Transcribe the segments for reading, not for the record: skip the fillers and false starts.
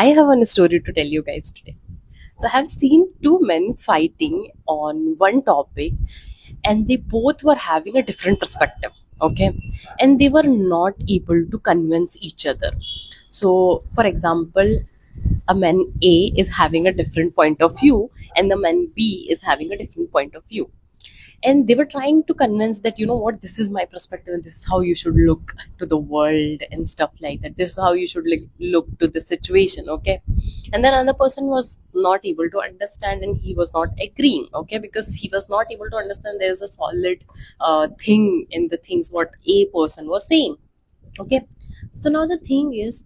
I have one story to tell you guys today. So I have seen two men fighting on one topic, and they both were having a different perspective. Okay, and they were not able to convince each other. So, for example, a man A is having a different point of view, and the man B is having a different point of view, and they were trying to convince that, you know what, this is my perspective and this is how you should look to the world and stuff like that. This is how you should look to the situation. Okay, and then another person was not able to understand, and he was not agreeing. Okay, because he was not able to understand there's a solid thing in the things what a person was saying. Okay, so now the thing is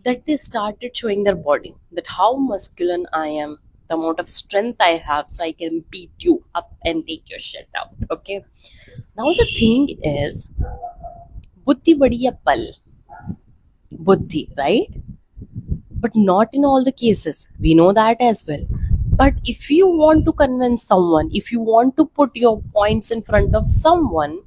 that they started showing their body, that how masculine I am, the amount of strength I have, so I can beat you up and take your shit out. Okay, now the thing is, buddhi badi ya pal, buddhi, right? But not in all the cases, we know that as well. But if you want to convince someone, if you want to put your points in front of someone,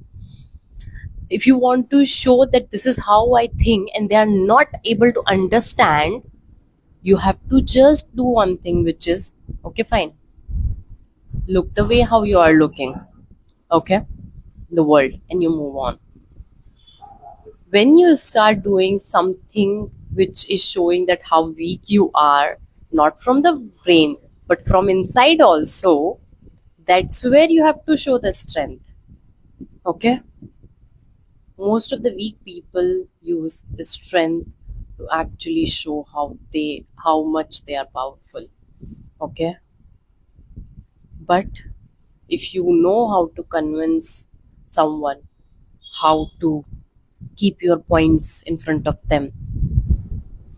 if you want to show that this is how I think and they are not able to understand, you have to just do one thing, which is, okay, fine, look the way how you are looking, okay, the world, and you move on. When you start doing something which is showing that how weak you are, not from the brain but from inside also, that's where you have to show the strength. Okay, most of the weak people use the strength to actually show how much they are powerful. Okay, but if you know how to convince someone, how to keep your points in front of them,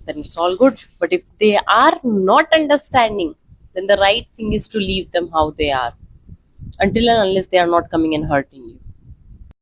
then it's all good. But if they are not understanding, then the right thing is to leave them how they are, until and unless they are not coming and hurting you.